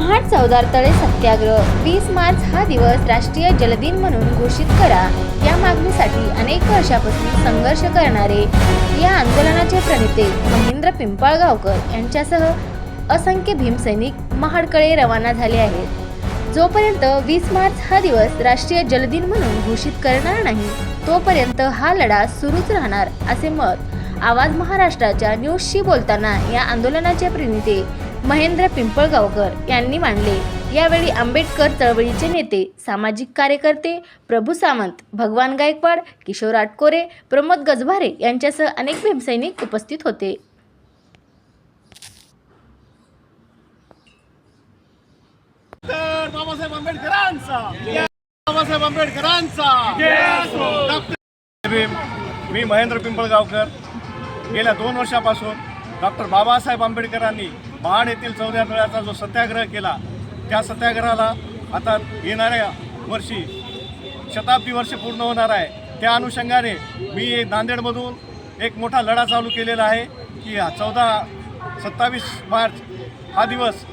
महाड चौदार तळे सत्याग्रह 20 मार्च हा दिवस राष्ट्रीय जलदिन म्हणून घोषित करा या मागणीसाठी अनेक वर्षापासून संघर्ष करणारे या आंदोलनाचे प्रणेते महेंद्र पिंपळगावकर यांच्यासह असंख्य भीमसैनिक महाडकडे रवाना झाले आहेत। जोपर्यंत 20 मार्च हा दिवस राष्ट्रीय जलदिन म्हणून घोषित करणार नाही तोपर्यंत हा लढा सुरूच राहणार असे मत आवाज महाराष्ट्राच्या न्यूजशी बोलताना या आंदोलनाचे प्रणेते महेंद्र पिंपळगावकर यांनी मांडले। यावेळी आंबेडकर चळवळीचे नेते, सामाजिक कार्यकर्ते प्रभू सावंत, भगवान गायकवाड, किशोर आटकोरे, प्रमोद गजभारे यांच्यासह अनेक भीमसैनिक उपस्थित होते। बाबासाहेब आंबेडकरांचा मी महेंद्र पिंपळगावकर गेल्या 2 वर्षापासून डॉक्टर बाबासाहेब आंबेडकरांनी महाड येथील 14 तळ्याचा जो सत्याग्रह केला त्या सत्याग्रहाला आता येणाऱ्या वर्षी शताब्दी वर्ष पूर्ण होणार आहे। त्या अनुषंगाने मी नांदेडमधून एक मोठा लढा चालू केलेला आहे की 27 मार्च हा दिवस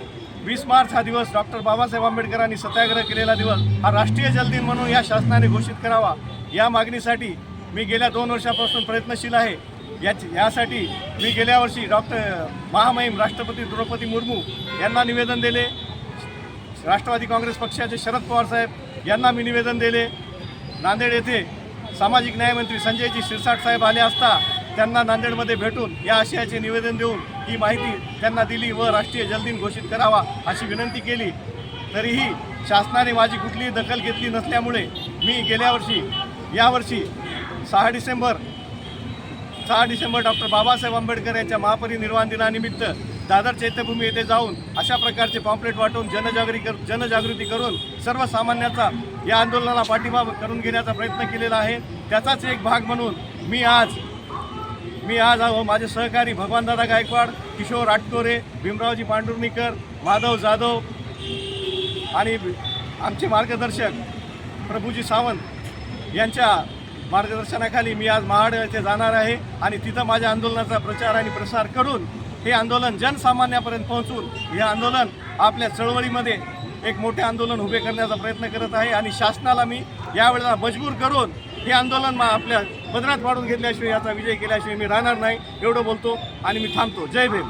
20 मार्च हा दिवस डॉक्टर बाबासाहेब आंबेडकरांनी सत्याग्रह केलेला दिवस हा राष्ट्रीय जलदिन म्हणून या शासनाने घोषित करावा या मागणीसाठी मी गेल्या 2 वर्षापासून प्रयत्नशील आहे। यासाठी मी गेल्या वर्षी महामहिम राष्ट्रपती द्रौपदी मुर्मू यांना निवेदन दिले, राष्ट्रवादी काँग्रेस पक्षाचे शरद पवार साहेब यांना मी निवेदन दिले, नांदेड येथे सामाजिक न्यायमंत्री संजयजी शिरसाट साहेब आले असता त्यांना नांदेडमध्ये भेटून या आशयाचे निवेदन देऊन ही माहिती त्यांना दिली व राष्ट्रीय जलदिन घोषित करावा अशी विनंती केली। तरीही शासनाने माझी कुठलीही दखल घेतली नसल्यामुळे मी यावर्षी 6 डिसेंबर डॉक्टर बाबासाहेब आंबेडकर यांच्या महापरिनिर्वाण दिनानिमित्त दादर चैत्यभूमी येथे जाऊन अशा प्रकारचे पॉम्पलेट वाटून जनजागृती करून सर्वसामान्यांचा या आंदोलनाला पाठिंबा करून घेण्याचा प्रयत्न केलेला आहे। त्याचाच एक भाग म्हणून मी आज माझे सहकारी भगवानदादा गायकवाड, किशोर आटकोरे, भीमरावजी पांडुर्णीकर, माधव जाधव आणि आमचे मार्गदर्शक प्रभूजी सावंत यांच्या मार्गदर्शनाखाली मी आज महाड येथे जाणार आहे आणि तिथं माझ्या आंदोलनाचा प्रचार आणि प्रसार करून हे आंदोलन जनसामान्यापर्यंत पोहोचून हे आंदोलन आपल्या चळवळीमध्ये एक मोठे आंदोलन उभे करण्याचा प्रयत्न करत आहे आणि शासनाला मी यावेळेला मजबूर करून हे आंदोलन आपल्या पदरात पाडून घेतल्याशिवाय याचा विजय केल्याशिवाय मी राहणार नाही एवढं बोलतो आणि मी थांबतो। जय भीम।